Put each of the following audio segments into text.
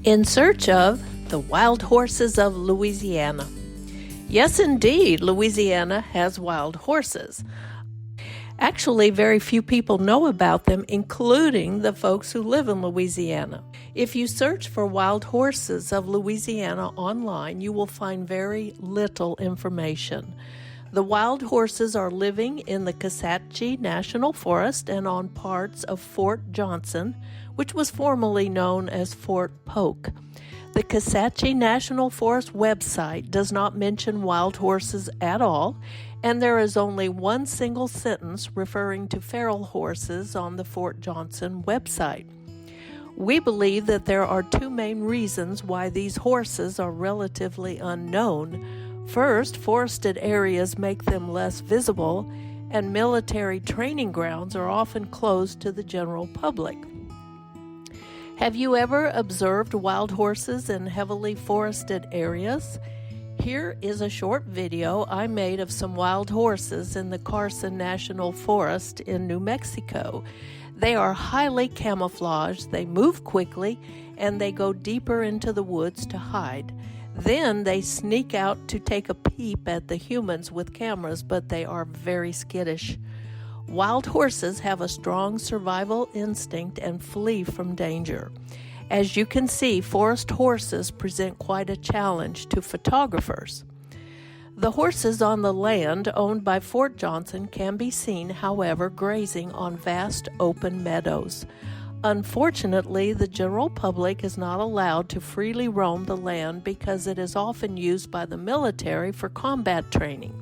In search of the wild horses of Louisiana. Yes, indeed, Louisiana has wild horses. Actually, very few people know about them, including the folks who live in Louisiana. If you search for wild horses of Louisiana online, you will find very little information. The wild horses are living in the Kisatchie National Forest and on parts of Fort Johnson, which was formerly known as Fort Polk. The Kisatchie National Forest website does not mention wild horses at all, and there is only one single sentence referring to feral horses on the Fort Johnson website. We believe that there are two main reasons why these horses are relatively unknown. First, forested areas make them less visible, and military training grounds are often closed to the general public. Have you ever observed wild horses in heavily forested areas? Here is a short video I made of some wild horses in the Carson National Forest in New Mexico. They are highly camouflaged, they move quickly, and they go deeper into the woods to hide. Then they sneak out to take a peep at the humans with cameras, but they are very skittish. Wild horses have a strong survival instinct and flee from danger. As you can see, forest horses present quite a challenge to photographers. The horses on the land owned by Fort Johnson can be seen, however, grazing on vast open meadows. Unfortunately, the general public is not allowed to freely roam the land because it is often used by the military for combat training.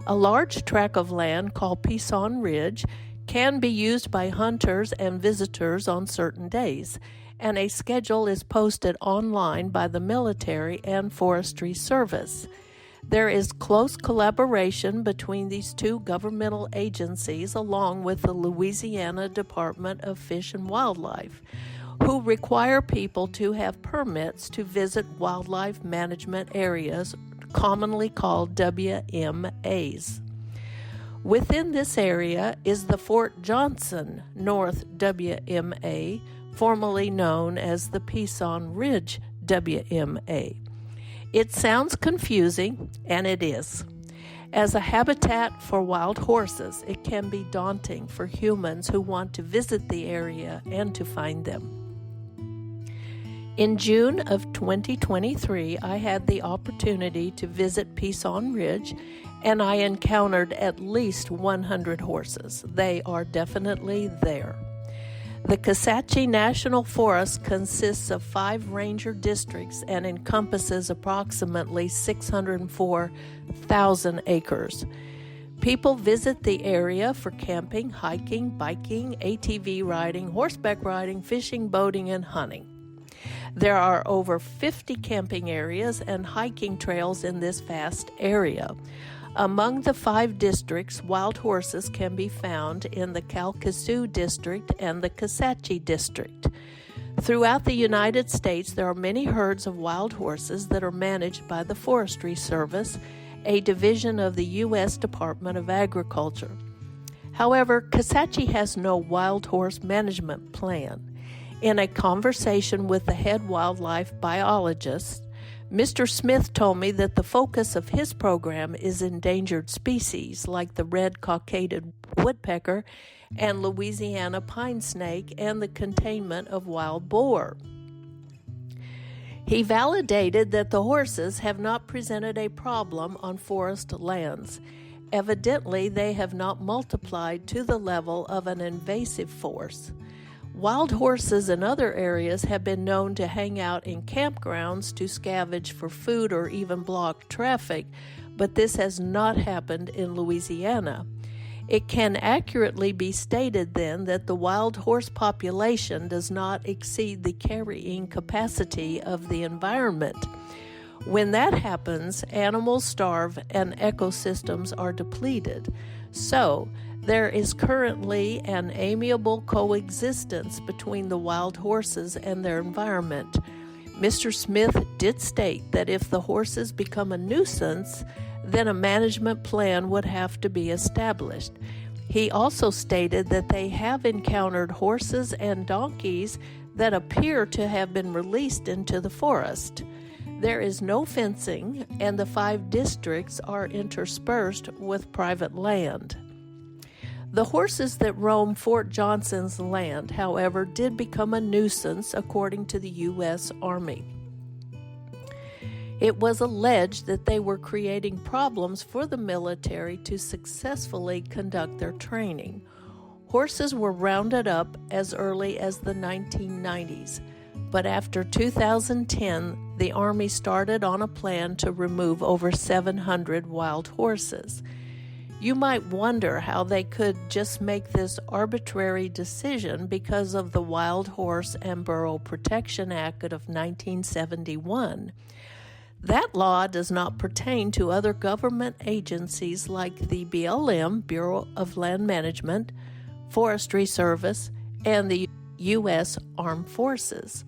A large tract of land called Pison Ridge can be used by hunters and visitors on certain days, and a schedule is posted online by the military and forestry service. There is close collaboration between these two governmental agencies along with the Louisiana Department of Fish and Wildlife, who require people to have permits to visit wildlife management areas, commonly called WMAs. Within this area is the Fort Johnson North WMA, formerly known as the Pison Ridge WMA. It sounds confusing, and it is. As a habitat for wild horses, it can be daunting for humans who want to visit the area and to find them. In June of 2023, I had the opportunity to visit Pison Ridge, and I encountered at least 100 horses. They are definitely there. The Kisatchie National Forest consists of 5 ranger districts and encompasses approximately 604,000 acres. People visit the area for camping, hiking, biking, ATV riding, horseback riding, fishing, boating, and hunting. There are over 50 camping areas and hiking trails in this vast area. Among the 5 districts, wild horses can be found in the Calcasieu District and the Kisatchie District. Throughout the United States, there are many herds of wild horses that are managed by the Forestry Service, a division of the U.S. Department of Agriculture. However, Kisatchie has no wild horse management plan. In a conversation with the head wildlife biologist, Mr. Smith told me that the focus of his program is endangered species like the red-cockaded woodpecker and Louisiana pine snake and the containment of wild boar. He validated that the horses have not presented a problem on forest lands. Evidently, they have not multiplied to the level of an invasive force. Wild horses in other areas have been known to hang out in campgrounds to scavenge for food or even block traffic, but this has not happened in Louisiana. It can accurately be stated then that the wild horse population does not exceed the carrying capacity of the environment. When that happens, animals starve and ecosystems are depleted. So, there is currently an amiable coexistence between the wild horses and their environment. Mr. Smith did state that if the horses become a nuisance, then a management plan would have to be established. He also stated that they have encountered horses and donkeys that appear to have been released into the forest. There is no fencing, and the 5 districts are interspersed with private land. The horses that roam Fort Johnson's land, however, did become a nuisance according to the U.S. Army. It was alleged that they were creating problems for the military to successfully conduct their training. Horses were rounded up as early as the 1990s, but after 2010, the Army started on a plan to remove over 700 wild horses. You might wonder how they could just make this arbitrary decision because of the Wild Horse and Burro Protection Act of 1971. That law does not pertain to other government agencies like the BLM, Bureau of Land Management, Forestry Service, and the U.S. Armed Forces.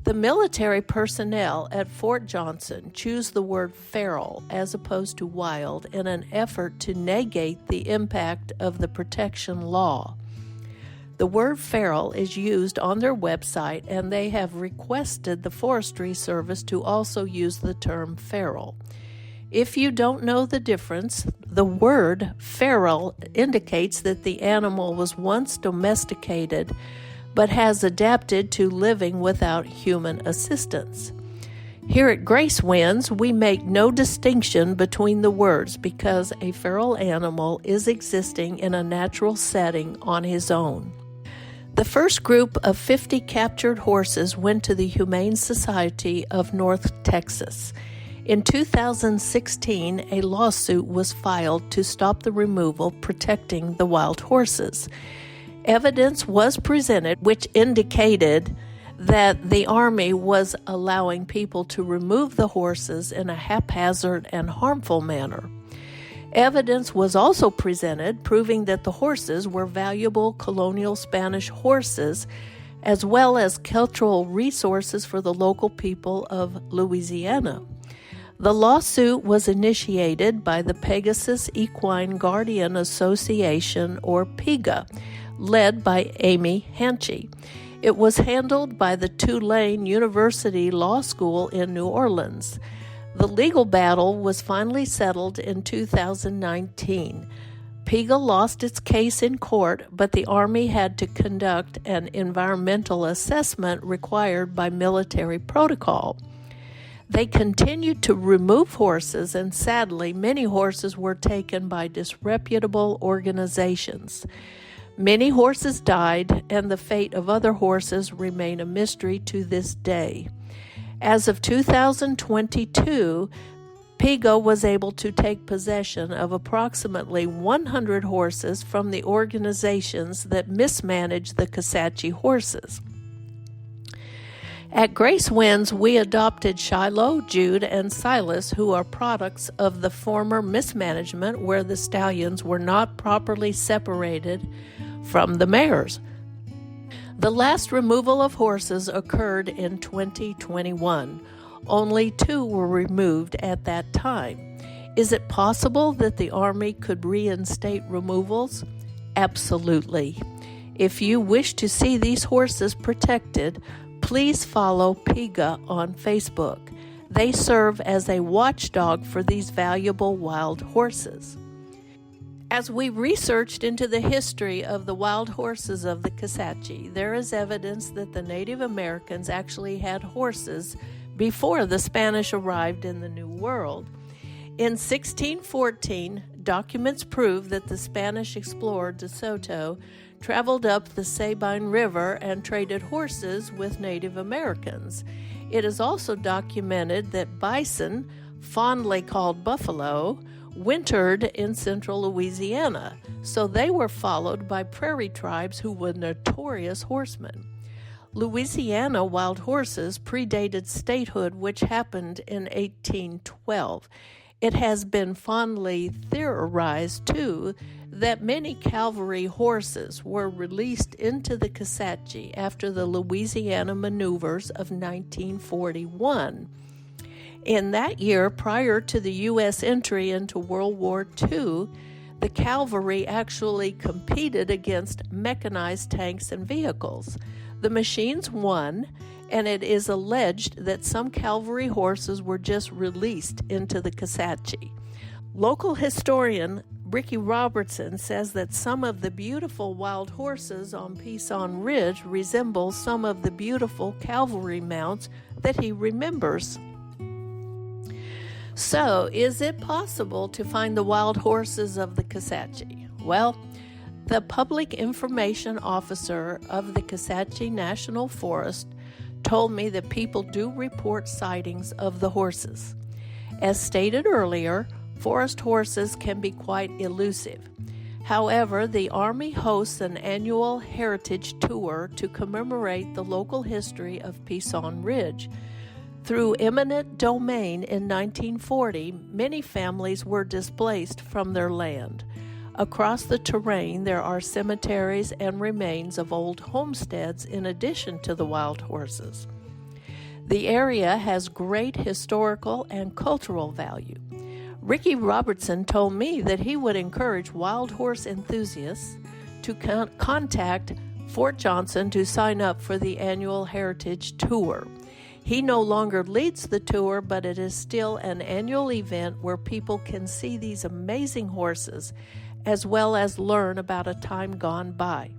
The military personnel at Fort Johnson choose the word feral as opposed to wild in an effort to negate the impact of the protection law. The word feral is used on their website, and they have requested the Forestry Service to also use the term feral. If you don't know the difference, the word feral indicates that the animal was once domesticated but has adapted to living without human assistance. Here at Grace Winds, we make no distinction between the words because a feral animal is existing in a natural setting on his own. The first group of 50 captured horses went to the Humane Society of North Texas. In 2016, a lawsuit was filed to stop the removal, protecting the wild horses. Evidence was presented which indicated that the Army was allowing people to remove the horses in a haphazard and harmful manner. Evidence was also presented proving that the horses were valuable colonial Spanish horses, as well as cultural resources for the local people of Louisiana. The lawsuit was initiated by the Pegasus Equine Guardian Association, or PEGA, led by Amy Hanchey. It was handled by the Tulane University Law School in New Orleans. The legal battle was finally settled in 2019. PEGA lost its case in court, but the Army had to conduct an environmental assessment required by military protocol. They continued to remove horses, and sadly, many horses were taken by disreputable organizations. Many horses died, and the fate of other horses remain a mystery to this day. As of 2022, PEGA was able to take possession of approximately 100 horses from the organizations that mismanage the Kisatchie horses. At Grace Winds, we adopted Shiloh, Jude, and Silas, who are products of the former mismanagement where the stallions were not properly separated from the mares. The last removal of horses occurred in 2021. Only 2 were removed at that time. Is it possible that the Army could reinstate removals? Absolutely. If you wish to see these horses protected, please follow PEGA on Facebook. They serve as a watchdog for these valuable wild horses. As we researched into the history of the wild horses of the Kisatchie, there is evidence that the Native Americans actually had horses before the Spanish arrived in the New World. In 1614, documents prove that the Spanish explorer De Soto traveled up the Sabine River and traded horses with Native Americans. It is also documented that bison, fondly called buffalo, wintered in central Louisiana, so they were followed by prairie tribes who were notorious horsemen. Louisiana wild horses predated statehood, which happened in 1812. It has been fondly theorized, too, that many cavalry horses were released into the Kisatchie after the Louisiana maneuvers of 1941. In that year, prior to the U.S. entry into World War II, the cavalry actually competed against mechanized tanks and vehicles. The machines won, and it is alleged that some cavalry horses were just released into the Kisatchie. Local historian Ricky Robertson says that some of the beautiful wild horses on Pison Ridge resemble some of the beautiful cavalry mounts that he remembers. So, is it possible to find the wild horses of the Kisatchie? Well, the public information officer of the Kisatchie National Forest told me that people do report sightings of the horses. As stated earlier, forest horses can be quite elusive. However, the Army hosts an annual heritage tour to commemorate the local history of Pison Ridge. Through eminent domain in 1940, many families were displaced from their land. Across the terrain, there are cemeteries and remains of old homesteads in addition to the wild horses. The area has great historical and cultural value. Ricky Robertson told me that he would encourage wild horse enthusiasts to contact Fort Johnson to sign up for the annual Heritage Tour. He no longer leads the tour, but it is still an annual event where people can see these amazing horses as well as learn about a time gone by.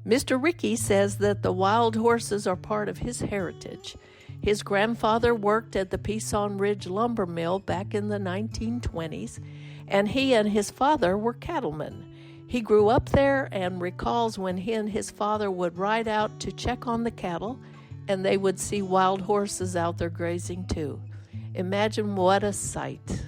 Mr. Ricky says that the wild horses are part of his heritage. His grandfather worked at the Pison Ridge lumber mill back in the 1920s, and he and his father were cattlemen. He grew up there and recalls when he and his father would ride out to check on the cattle, and they would see wild horses out there grazing too. Imagine what a sight.